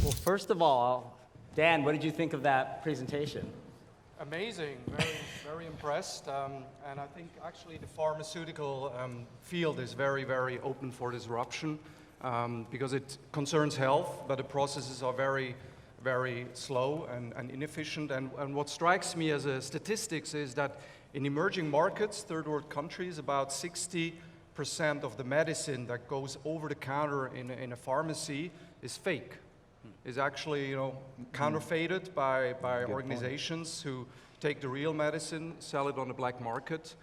Well, first of all, Dan, what did you think of that presentation? Amazing, very impressed. And I think actually the pharmaceutical field is very open for disruption because it concerns health, but the processes are very slow and inefficient. And what strikes me as a statistics is that in emerging markets, third world countries, about 60% of the medicine that goes over the counter in a pharmacy is fake. Is actually, counterfeited by organizations who take the real medicine, sell it on the black market,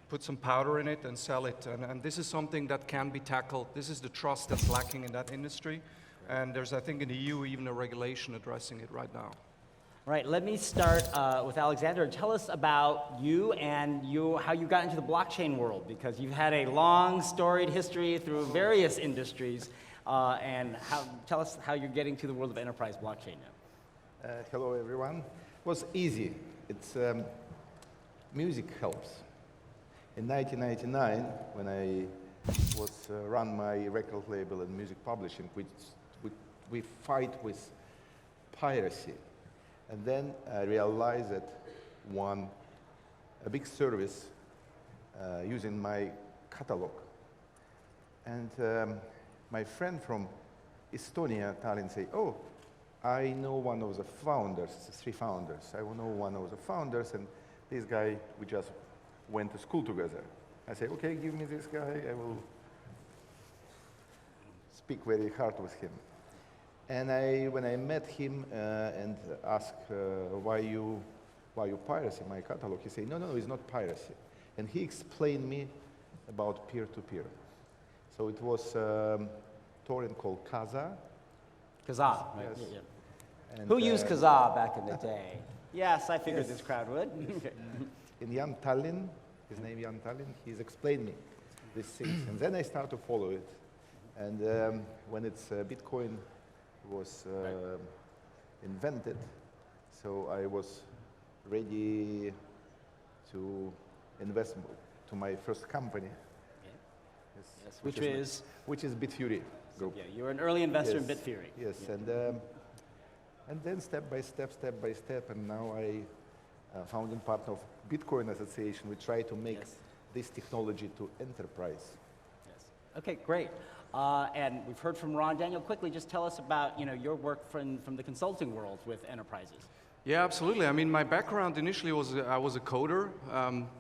put some powder in it and sell it. And this is something that can be tackled. This is the trust that's lacking in that industry. And there's, I think, in the EU even a regulation addressing it right now. All right, let me start with Alexander. Tell us about you and how you got into the blockchain world, because you've had a long, storied history through various industries. Tell us how you're getting to the world of enterprise blockchain now. Hello, everyone. It was easy. It's music helps. In 1999, when I was run my record label and music publishing, we fight with piracy. And then I realized that a big service using my catalog. And my friend from Estonia, Tallinn, say, "Oh, I know one of the founders, 3 founders. I know one of the founders, and this guy, we just went to school together." I say, "Okay, give me this guy. I will speak very hard with him." And when I met him and asked why you piracy my catalog, he said, no, it's not piracy. And he explained me about peer-to-peer. So it was torrent called Kazaa. Kazaa, right? Yes. Yeah. And, Who used Kazaa back in the day? Yes, I figured this crowd would. In Jan Tallinn, his name Jan Tallinn, he's explained me these things. And then I started to follow it. And when Bitcoin was invented, so I was ready to invest to my first company. Yes, which is Bitfury Group. Yeah, you were an early investor in Bitfury. Yes, yeah. And then step by step, and now I founding partner of Bitcoin Association. We try to make this technology to enterprise. Yes. Okay, great. And we've heard from Ron. Daniel, quickly, just tell us about your work from the consulting world with enterprises. Yeah, absolutely. I mean, my background initially was I was a coder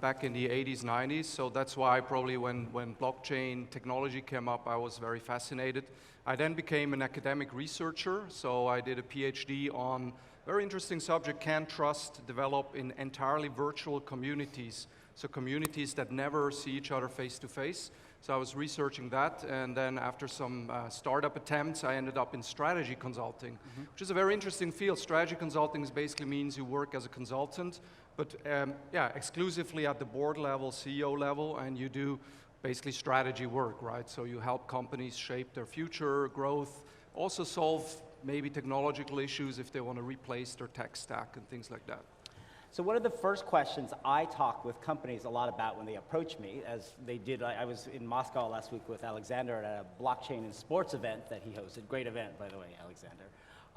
back in the 80s, 90s, so that's why probably when blockchain technology came up, I was very fascinated. I then became an academic researcher, so I did a PhD on a very interesting subject, can trust develop in entirely virtual communities, so communities that never see each other face to face. So I was researching that, and then after some startup attempts, I ended up in strategy consulting, which is a very interesting field. Strategy consulting basically means you work as a consultant, but exclusively at the board level, CEO level, and you do basically strategy work, right? So you help companies shape their future growth, also solve maybe technological issues if they want to replace their tech stack and things like that. So one of the first questions I talk with companies a lot about when they approach me, as they did, I was in Moscow last week with Alexander at a blockchain and sports event that he hosted. Great event, by the way, Alexander.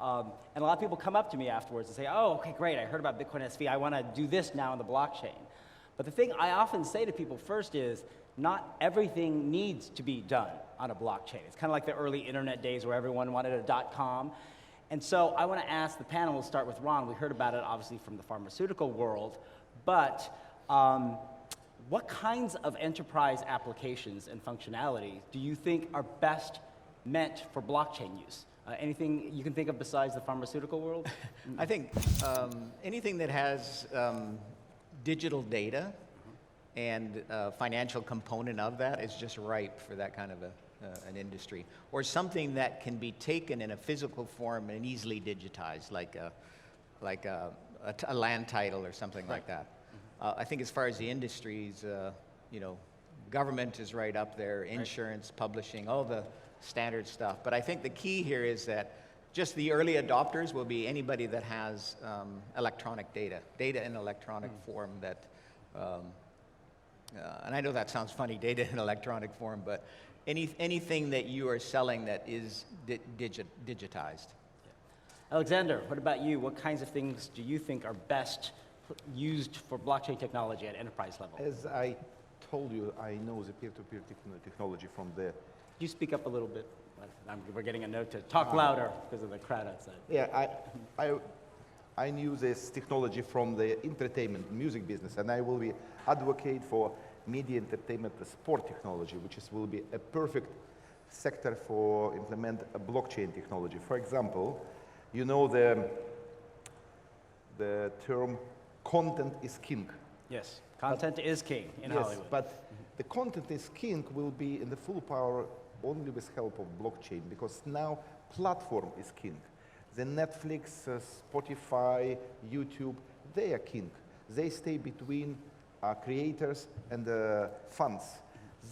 And a lot of people come up to me afterwards and say, "Oh, okay, great, I heard about Bitcoin SV. I want to do this now in the blockchain." But the thing I often say to people first is, not everything needs to be done on a blockchain. It's kind of like the early internet days where everyone wanted a .com. And so I want to ask the panel, we'll start with Ron. We heard about it obviously from the pharmaceutical world, but what kinds of enterprise applications and functionality do you think are best meant for blockchain use? Anything you can think of besides the pharmaceutical world? I think anything that has digital data and financial component of that is just ripe for that kind of an industry, or something that can be taken in a physical form and easily digitized, like a land title or something like that. I think as far as the industries, government is right up there, insurance, publishing, all the standard stuff. But I think the key here is that just the early adopters will be anybody that has electronic data in electronic form that, and I know that sounds funny, data in electronic form, but anything that you are selling that is digitized. Alexander, what about you? What kinds of things do you think are best used for blockchain technology at enterprise level? As I told you, I know the peer-to-peer technology from the Could you speak up a little bit? We're getting a note to talk louder because of the crowd outside. Yeah, I knew this technology from the entertainment music business, and I will be advocate for media entertainment sport technology, which will be a perfect sector for implement a blockchain technology. For example, you know the term content is king. Yes, content is king in Yes, Hollywood. but the content is king will be in the full power only with help of blockchain, because now platform is king. The Netflix, Spotify, YouTube, they are king. They stay between creators and fans.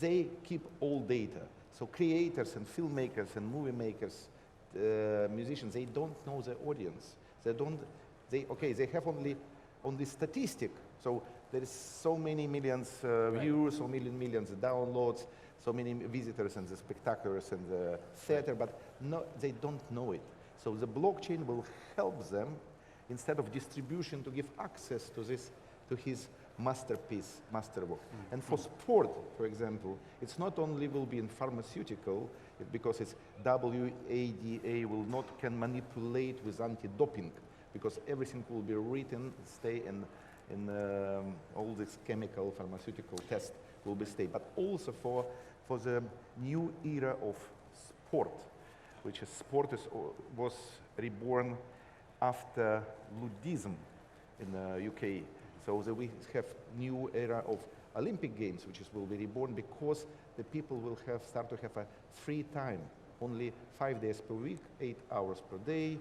They keep all data. So creators and filmmakers and movie makers, musicians, they don't know the audience. They have only statistic. So there is so many millions viewers, so millions downloads, so many visitors and the spectaculars and the theater, but no, they don't know it. So the blockchain will help them, instead of distribution, to give access to this, to his masterpiece, masterwork. And for sport, for example, it's not only will be in pharmaceutical, because it's WADA can manipulate with anti-doping, because everything will be written, stay in all this chemical, pharmaceutical test will be stay. But also for the new era of sport, which is was reborn after Ludism in the UK. So we have new era of Olympic Games, which will be reborn because the people will start to have a free time, only 5 days per week, 8 hours per day,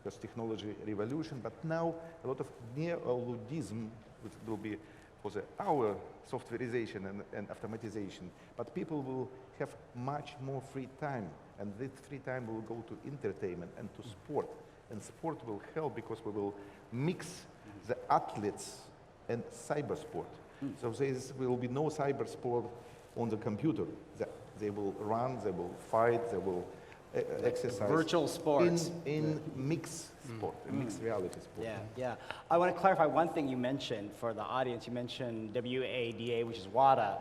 because technology revolution. But now a lot of neo-Ludism, which will be for our softwareization and automatization, but people will have much more free time, and this free time will go to entertainment and to sport. And sport will help because we will mix the athletes and cyber sport. So there will be no cyber sport on the computer. They will run, they will fight, they will exercise. Virtual sports. In mixed sport, in mixed reality sport. Yeah. I want to clarify one thing you mentioned for the audience. You mentioned WADA, which is WADA.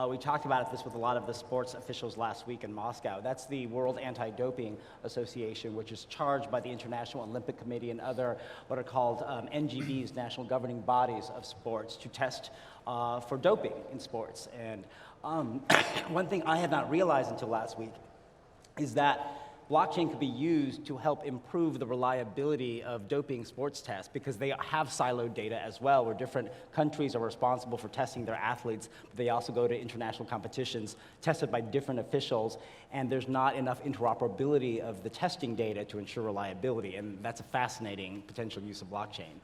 We talked about this with a lot of the sports officials last week in Moscow. That's the World Anti-Doping Association, which is charged by the International Olympic Committee and other what are called NGBs, national governing bodies of sports, to test for doping in sports. And one thing I had not realized until last week is that blockchain could be used to help improve the reliability of doping sports tests, because they have siloed data as well, where different countries are responsible for testing their athletes. But they also go to international competitions tested by different officials, and there's not enough interoperability of the testing data to ensure reliability, and that's a fascinating potential use of blockchain.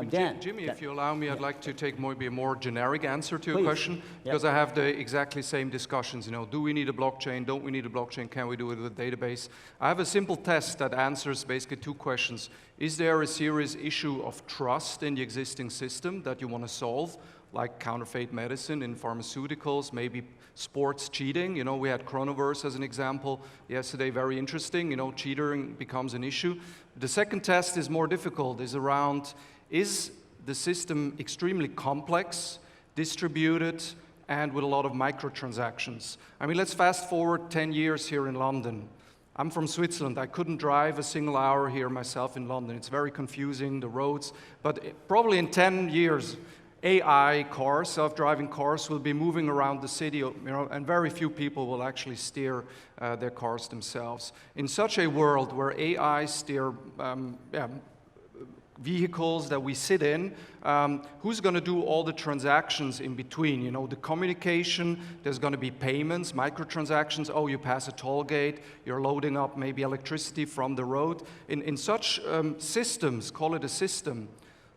Dan. Jimmy, if you allow me, I'd like to take maybe a more generic answer to your Please. question, because I have the exactly same discussions. Do we need a blockchain? Don't we need a blockchain? Can we do it with a database? I have a simple test that answers basically two questions. Is there a serious issue of trust in the existing system that you want to solve, like counterfeit medicine in pharmaceuticals, maybe sports cheating? We had Chronoverse as an example yesterday, very interesting. Cheating becomes an issue. The second test is more difficult, is around, is the system extremely complex, distributed, and with a lot of microtransactions? Let's fast forward 10 years here in London. I'm from Switzerland. I couldn't drive a single hour here myself in London. It's very confusing, the roads. But probably in 10 years, AI cars, self-driving cars, will be moving around the city, and very few people will actually steer their cars themselves. In such a world where AI steer vehicles that we sit in, who's going to do all the transactions in between? The communication, there's going to be payments, microtransactions. Oh, you pass a toll gate, you're loading up maybe electricity from the road. In such systems, call it a system,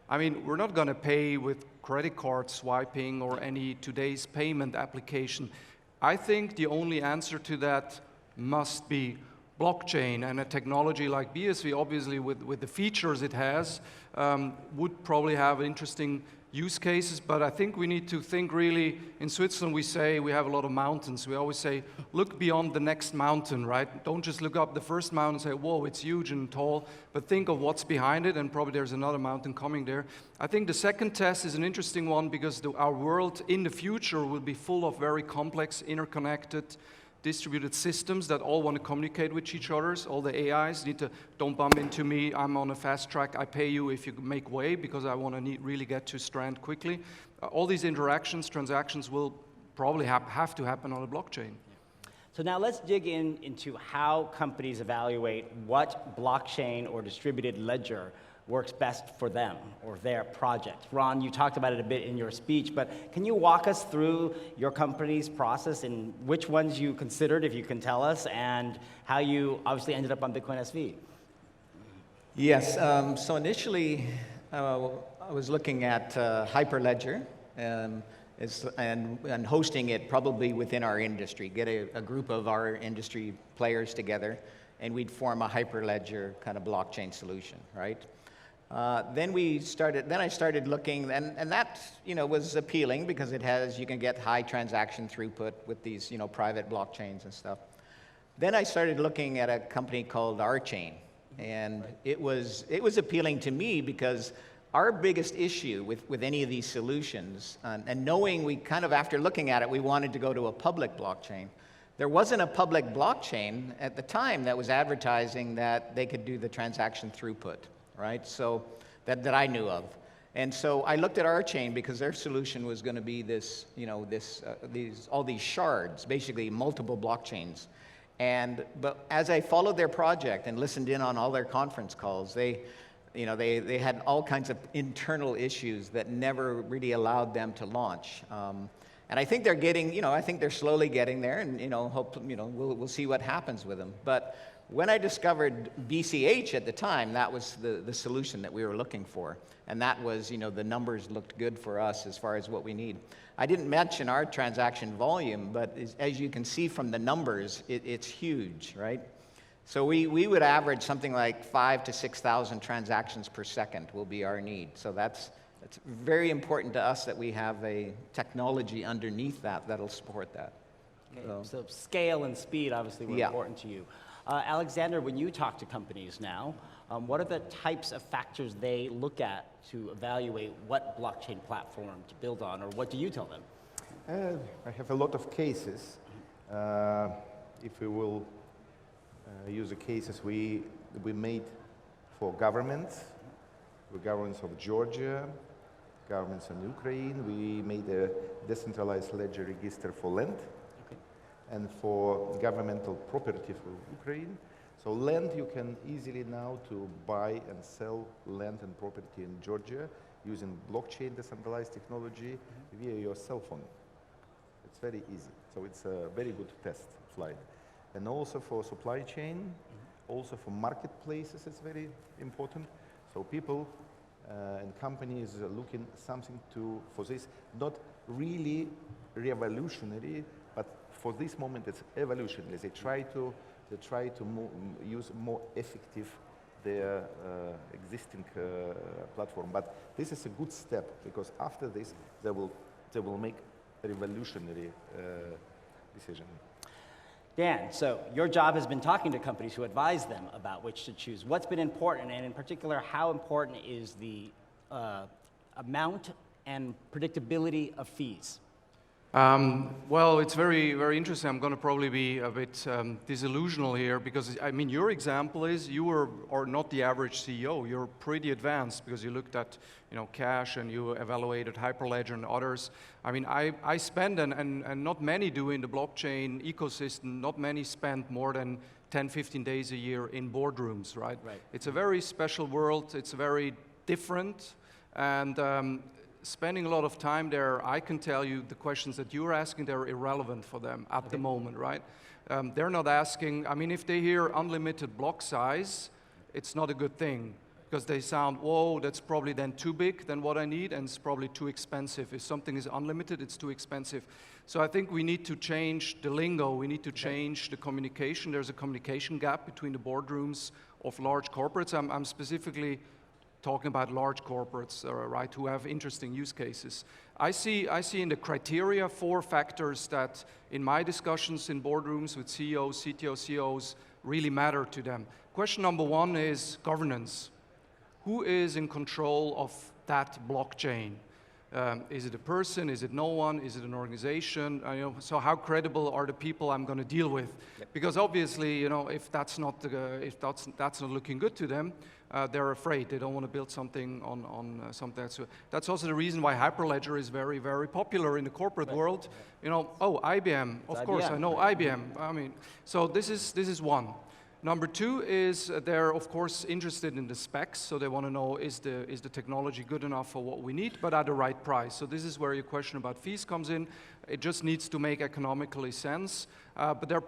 we're not going to pay with credit card swiping or any today's payment application. I think the only answer to that must be blockchain, and a technology like BSV, obviously with the features it has, would probably have an interesting use cases, but I think we need to think really, in Switzerland we say we have a lot of mountains. We always say, look beyond the next mountain, right? Don't just look up the first mountain and say, whoa, it's huge and tall, but think of what's behind it, and probably there's another mountain coming there. I think the second test is an interesting one because our world in the future will be full of very complex, interconnected, distributed systems that all want to communicate with each other. All the AIs need to, don't bump into me, I'm on a fast track, I pay you if you make way because I want to really get to Strand quickly. All these interactions, transactions will probably have to happen on a blockchain. So now let's dig into how companies evaluate what blockchain or distributed ledger works best for them or their project. Ron, you talked about it a bit in your speech, but can you walk us through your company's process and which ones you considered, if you can tell us, and how you obviously ended up on Bitcoin SV? Yes, so initially I was looking at Hyperledger and hosting it probably within our industry, get a group of our industry players together, and we'd form a Hyperledger kind of blockchain solution, right? Then I started looking, and that, was appealing because you can get high transaction throughput with these, private blockchains and stuff. Then I started looking at a company called Archain, and it was appealing to me because our biggest issue with any of these solutions, and knowing we kind of, after looking at it, we wanted to go to a public blockchain. There wasn't a public blockchain at the time that was advertising that they could do the transaction throughput, right? So that I knew of. And so I looked at Archain because their solution was going to be this, all these shards, basically multiple blockchains. But as I followed their project and listened in on all their conference calls, they had all kinds of internal issues that never really allowed them to launch. And I think they're getting, I think they're slowly getting there, and we'll see what happens with them. But when I discovered BCH at the time, that was the solution that we were looking for. And that was, the numbers looked good for us as far as what we need. I didn't mention our transaction volume, but as you can see from the numbers, it's huge, right? So we would average something like 5,000 to 6,000 transactions per second will be our need. So that's very important to us that we have a technology underneath that'll support that. Okay. So scale and speed obviously were important to you. Alexander, when you talk to companies now, what are the types of factors they look at to evaluate what blockchain platform to build on, or what do you tell them? I have a lot of cases. If we will use the cases we made for governments, the governments of Georgia, governments in Ukraine, we made a decentralized ledger register for land. And for governmental property for Ukraine. So land, you can easily now to buy and sell land and property in Georgia using blockchain decentralized technology via your cell phone. It's very easy. So it's a very good test flight. And also for supply chain, also for marketplaces, it's very important. So people and companies are looking something for this, not really revolutionary, but for this moment, it's evolutionary. They try to use more effective their existing platform. But this is a good step because after this, they will make a revolutionary decision. Dan, so your job has been talking to companies who advise them about which to choose. What's been important, and in particular, how important is the amount and predictability of fees? Well, it's very, very interesting. I'm going to probably be a bit disillusional here because, I mean, your example is you are not the average CEO. You're pretty advanced because you looked at, cash and you evaluated Hyperledger and others. I mean, I spend, and not many do in the blockchain ecosystem, not many spend more than 10, 15 days a year in boardrooms, right? It's a very special world. It's very different. And spending a lot of time there, I can tell you the questions that you're asking, they're irrelevant for them at the moment, right? They're not asking, I mean, if they hear unlimited block size, it's not a good thing because they sound, whoa, that's probably then too big than what I need and it's probably too expensive. If something is unlimited, it's too expensive. So I think we need to change the lingo, we need to change the communication. There's a communication gap between the boardrooms of large corporates. I'm specifically talking about large corporates, right, who have interesting use cases. I see in the criteria 4 factors that in my discussions in boardrooms with CEOs, CTOs, CEOs really matter to them. Question number 1 is governance. Who is in control of that blockchain? Is it a person? Is it no one? Is it an organization? So how credible are the people I'm going to deal with? Yep. Because obviously, if that's not looking good to them, they're afraid. They don't want to build something on something. That's also the reason why Hyperledger is very, very popular in the corporate world. Oh, IBM. Of course, I know IBM. I mean, so this is one. Number 2 is they're, of course, interested in the specs, so they want to know is the technology good enough for what we need, but at the right price. So this is where your question about fees comes in. It just needs to make economically sense, but they're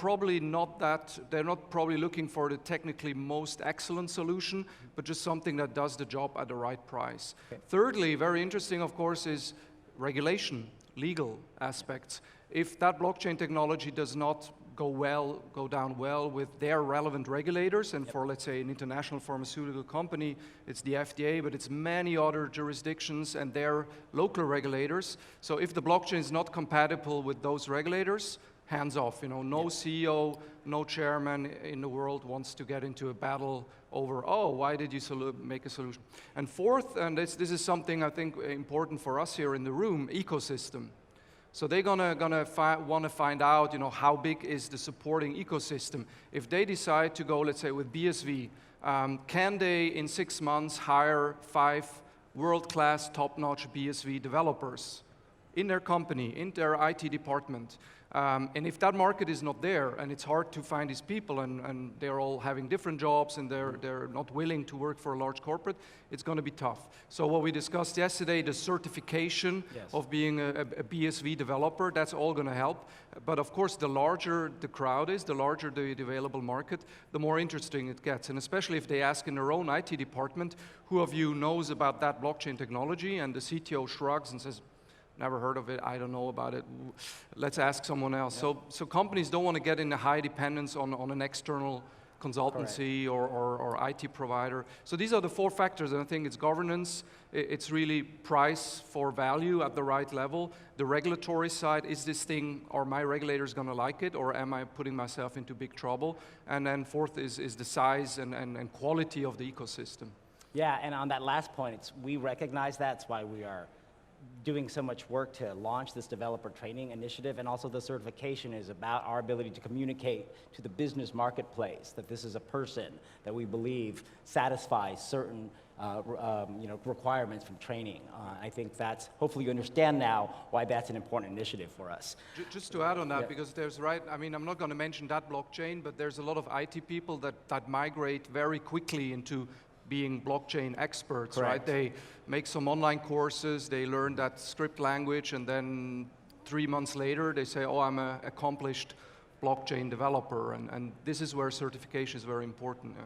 not probably looking for the technically most excellent solution, but just something that does the job at the right price. Okay. Thirdly, very interesting, of course, is regulation, legal aspects. If that blockchain technology does not go down well with their relevant regulators, and for, let's say, an international pharmaceutical company, it's the FDA, but it's many other jurisdictions and their local regulators. So if the blockchain is not compatible with those regulators, hands off. No CEO, no chairman in the world wants to get into a battle over, why did you make a solution? And fourth, and this is something I think important for us here in the room, ecosystem. So they're gonna want to find out, how big is the supporting ecosystem. If they decide to go, let's say, with BSV, can they in 6 months hire 5 world-class, top-notch BSV developers in their company, in their IT department? And if that market is not there, and it's hard to find these people, and they're all having different jobs, and they're not willing to work for a large corporate, it's going to be tough. So what we discussed yesterday, the certification of being a BSV developer, that's all going to help. But of course, the larger the crowd is, the larger the available market, the more interesting it gets. And especially if they ask in their own IT department, who of you knows about that blockchain technology? And the CTO shrugs and says, never heard of it, I don't know about it, let's ask someone else. Yep. So companies don't want to get in a high dependence on an external consultancy or IT provider. So these are the 4 factors, and I think it's governance, it's really price for value at the right level. The regulatory side, is this thing, are my regulators going to like it, or am I putting myself into big trouble? And then fourth is the size and quality of the ecosystem. Yeah, and on that last point, we recognize that's why we are doing so much work to launch this developer training initiative, and also the certification is about our ability to communicate to the business marketplace that this is a person that we believe satisfies certain requirements from training. I think that's, hopefully you understand now why that's an important initiative for us. Just to add on that, because I'm not going to mention that blockchain, but there's a lot of IT people that migrate very quickly into being blockchain experts, right? They make some online courses, they learn that script language, and then 3 months later, they say, I'm an accomplished blockchain developer, and this is where certification is very important.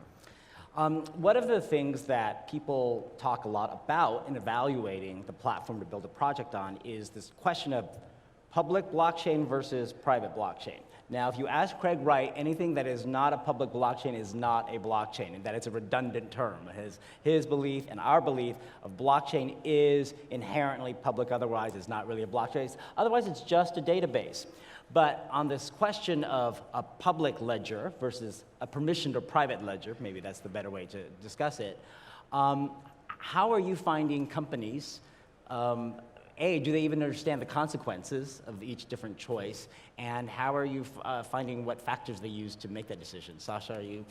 Yeah. One of the things that people talk a lot about in evaluating the platform to build a project on is this question of public blockchain versus private blockchain. Now, if you ask Craig Wright, anything that is not a public blockchain is not a blockchain, and that it's a redundant term. His belief and our belief of blockchain is inherently public, otherwise it's not really a blockchain. Otherwise, it's just a database. But on this question of a public ledger versus a permissioned or private ledger, maybe that's the better way to discuss it, how are you finding companies, do they even understand the consequences of each different choice? And how are you finding what factors they use to make that decision? Sasha, are you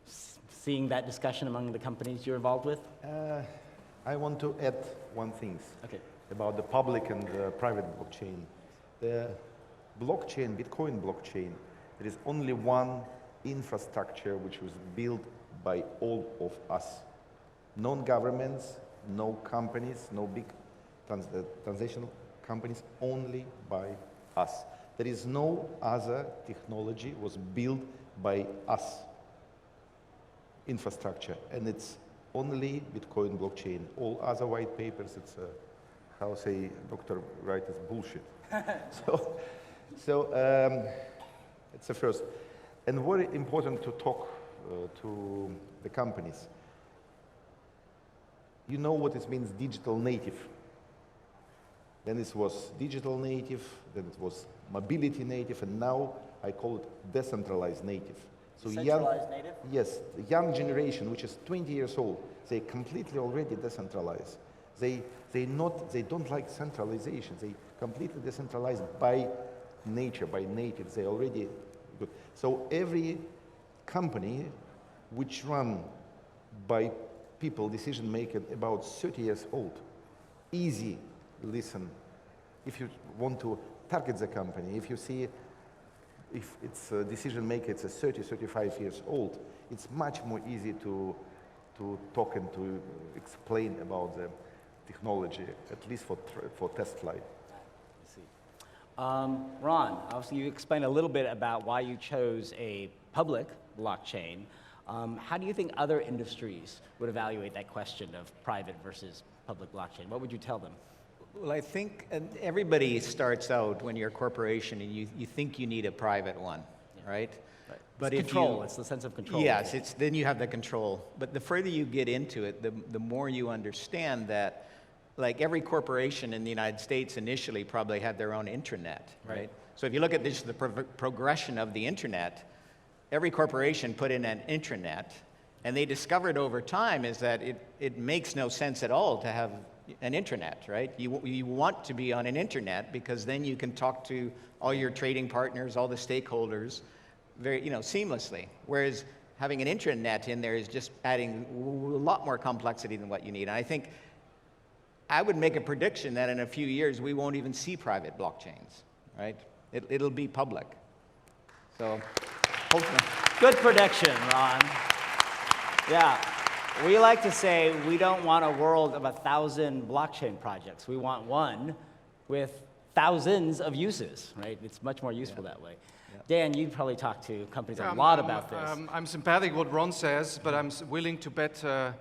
seeing that discussion among the companies you're involved with? I want to add one thing about the public and the private blockchain. The blockchain, Bitcoin blockchain, there is only one infrastructure which was built by all of us. Non-governments, no companies, no big transactional companies, only by us. There is no other technology was built by us infrastructure, and it's only Bitcoin blockchain. All other white papers, it's how say Dr. Wright, is bullshit. so it's the first. And very important to talk to the companies. You know what it means digital native. Then it was digital native, then it was mobility native, and now I call it decentralized native. So Centralized native? yes, the young generation, which is 20 years old, they completely already decentralized. They don't like centralization. They completely decentralized by nature, by native. They already good. So every company which run by people, decision maker about 30 years old, easy listen. If you want to target the company, if you see if it's a decision maker, it's a 30, 35 years old, it's much more easy to talk and to explain about the technology, at least for test flight. I see. Ron, obviously you explained a little bit about why you chose a public blockchain. How do you think other industries would evaluate that question of private versus public blockchain? What would you tell them? Well, I think everybody starts out when you're a corporation and you think you need a private one, right? But It's control, it's the sense of control. Yes, then you have the control. But the further you get into it, the more you understand that, like every corporation in the United States initially probably had their own intranet, right? So if you look at this, the progression of the internet, every corporation put in an intranet, and they discovered over time is that it makes no sense at all to have an intranet, right? You want to be on an internet because then you can talk to all your trading partners, all the stakeholders, very, seamlessly. Whereas having an intranet in there is just adding a lot more complexity than what you need. And I think I would make a prediction that in a few years we won't even see private blockchains, right? It'll be public. So hopefully. Good prediction, Ron. Yeah. We like to say we don't want a world of 1,000 blockchain projects. We want one with thousands of uses, right? It's much more useful that way. Dan, you probably talk to companies a lot about this. I'm sympathetic what Ron says, but I'm willing to bet a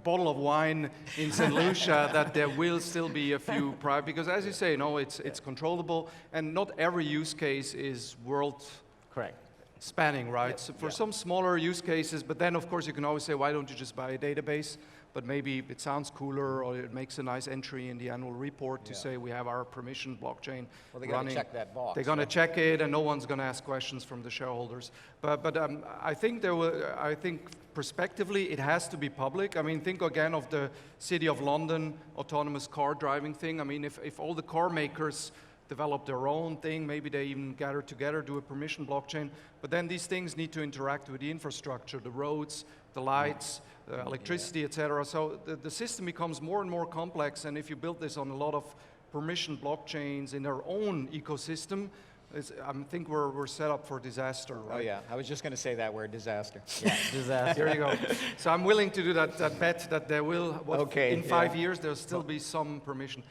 bottle of wine in St. Lucia that there will still be a few private, because as you say, it's controllable, and not every use case is world Correct. spanning, right? So for some smaller use cases, but then of course you can always say, why don't you just buy a database? But maybe it sounds cooler, or it makes a nice entry in the annual report to say we have our permission blockchain Well, they got to running. check that box. They're going to check it, and no one's going to ask questions from the shareholders. But I think I think prospectively it has to be public. I mean, think again of the City of London autonomous car driving thing. I mean, if all the car makers develop their own thing, maybe they even gather together, do a permission blockchain. But then these things need to interact with the infrastructure, the roads, the lights, electricity, etc. So the system becomes more and more complex, and if you build this on a lot of permission blockchains in their own ecosystem, I think we're set up for disaster, right? Oh yeah, I was just going to say that word, disaster. Yeah, disaster. There you go. So I'm willing to do that bet that there will, in 5 years, there'll still be some permission.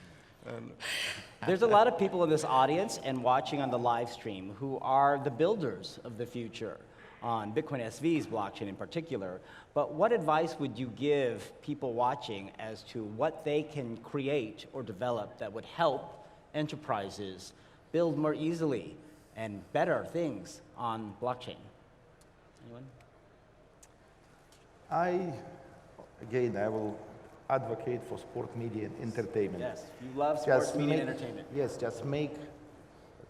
There's a lot of people in this audience and watching on the live stream who are the builders of the future on Bitcoin SV's blockchain in particular. But what advice would you give people watching as to what they can create or develop that would help enterprises build more easily and better things on blockchain? Anyone? I will advocate for sport media and entertainment. Yes, you love sports media and entertainment. Yes,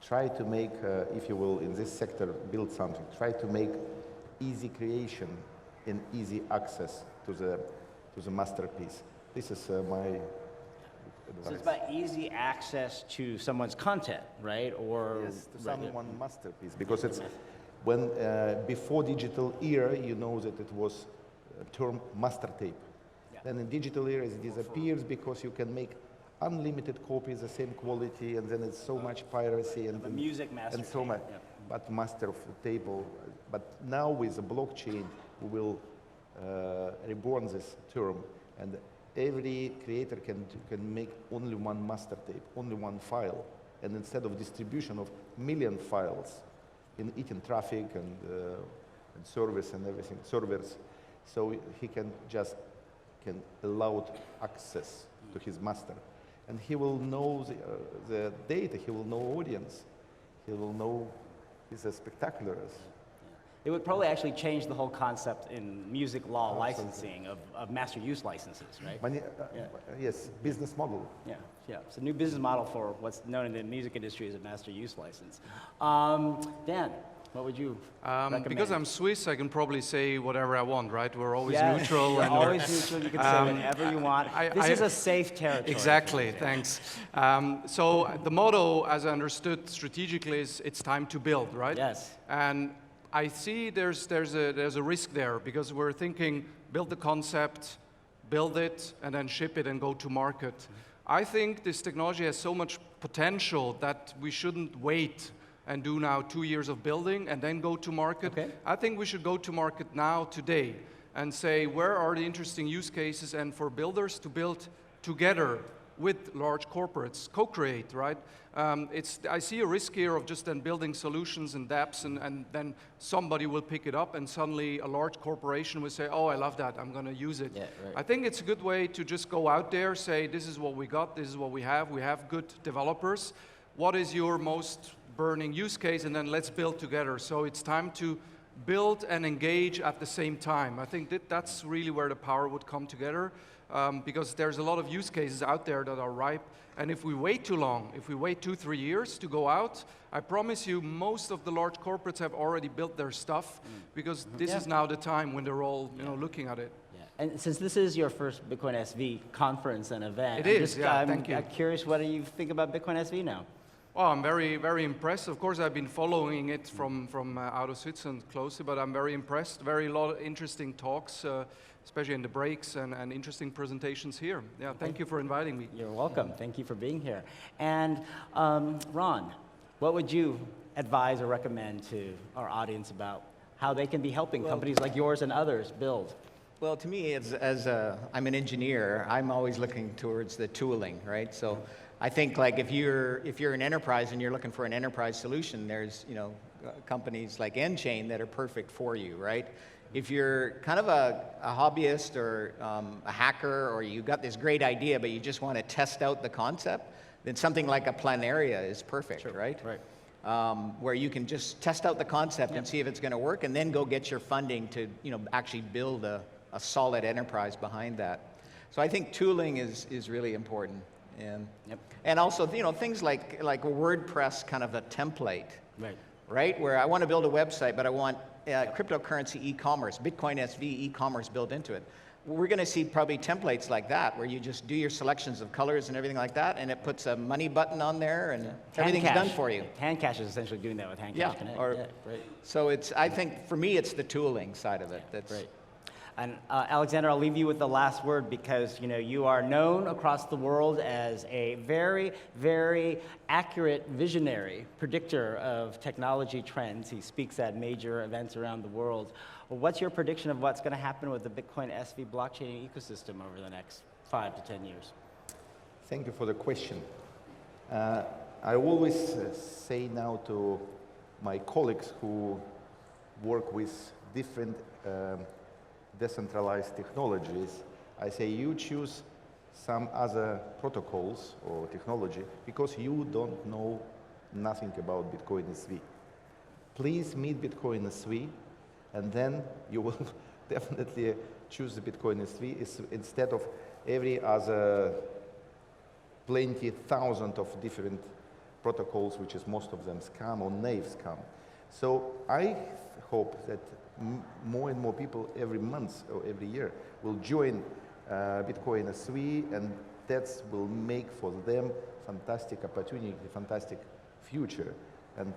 try to make, if you will, in this sector, build something. Try to make easy creation and easy access to the masterpiece. This is my advice. So it's about easy access to someone's content, right? Or Yes, to someone's masterpiece, because it's when before digital era, you know that it was a term master tape. Then in digital era, it disappears because you can make unlimited copies, the same quality, and then it's so much piracy and a music master and so tape, much. yeah. But master of the table. But now with the blockchain, we will reborn this term, and every creator can make only one master tape, only one file, and instead of distribution of million files in eating traffic and service and everything, servers, so he can allow access to his master. And he will know the data, he will know audience, he will know, he's a spectacular. It would probably actually change the whole concept in music law licensing of master use licenses, right? Yeah. Yes, business model. Yeah, yeah. It's a new business model for what's known in the music industry as a master use license. Dan, what would you recommend? Because I'm Swiss, I can probably say whatever I want, right? We're always Yes, neutral. you're and always neutral. You can say whatever you want. This is a safe territory. Exactly, thanks. So the motto, as I understood strategically, is it's time to build, right? Yes. And I see there's a risk there because we're thinking build the concept, build it, and then ship it and go to market. I think this technology has so much potential that we shouldn't wait and do now 2 years of building and then go to market. Okay. I think we should go to market now, today, and say where are the interesting use cases, and for builders to build together with large corporates, co-create, right? I see a risk here of just then building solutions and dApps, and then somebody will pick it up, and suddenly a large corporation will say, oh, I love that, I'm gonna use it. Yeah, right. I think it's a good way to just go out there, say, this is what we got, this is what we have good developers. What is your most burning use case, and then let's build together. So it's time to build and engage at the same time. I think that's really where the power would come together, because there's a lot of use cases out there that are ripe, and if we wait too long, if we wait 2-3 years to go out, I promise you most of the large corporates have already built their stuff, because this is now the time when they're all looking at it. Yeah. And since this is your first Bitcoin SV conference and event, It is, yeah, thank you. I'm curious, what do you think about Bitcoin SV now? Oh, I'm very, very impressed. Of course, I've been following it from out of Switzerland closely, but I'm very impressed. Lot of interesting talks, especially in the breaks, and interesting presentations here. Yeah, thank you for inviting me. You're welcome. Thank you for being here. And Ron, what would you advise or recommend to our audience about how they can be helping companies like yours and others build? Well, to me, I'm an engineer, I'm always looking towards the tooling, right? So I think like if you're an enterprise and you're looking for an enterprise solution, there's companies like nChain that are perfect for you, right? If you're kind of a hobbyist or a hacker, or you got this great idea but you just want to test out the concept, then something like a Planaria is perfect, right? Right. Where you can just test out the concept and see if it's going to work, and then go get your funding to actually build a solid enterprise behind that. So I think tooling is really important. And also, things like WordPress, kind of a template, right? Where I want to build a website, but I want cryptocurrency e-commerce, Bitcoin SV e-commerce built into it. We're going to see probably templates like that, where you just do your selections of colors and everything like that, and it puts a money button on there, and everything's done for you. Handcash is essentially doing that with Handcash Connect. Right. So I think for me, it's the tooling side of it. That's right. And Alexander, I'll leave you with the last word, because you are known across the world as a very, very accurate visionary predictor of technology trends. He speaks at major events around the world. Well, what's your prediction of what's going to happen with the Bitcoin SV blockchain ecosystem over the next 5 to 10 years? Thank you for the question. I always say now to my colleagues who work with different decentralized technologies, I say you choose some other protocols or technology because you don't know nothing about Bitcoin SV. Please meet Bitcoin SV, and then you will definitely choose the Bitcoin SV instead of every other thousand of different protocols, which is most of them scam or naive scam. So I hope that more and more people every month or every year will join Bitcoin SV, and that will make for them fantastic opportunity, fantastic future. And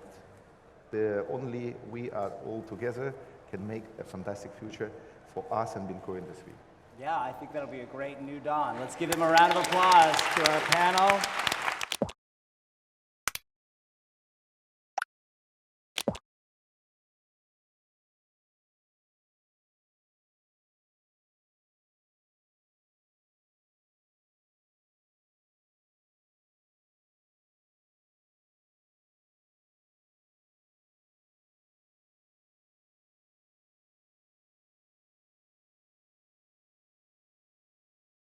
only we are all together can make a fantastic future for us and Bitcoin SV. Yeah, I think that'll be a great new dawn. Let's give him a round of applause to our panel.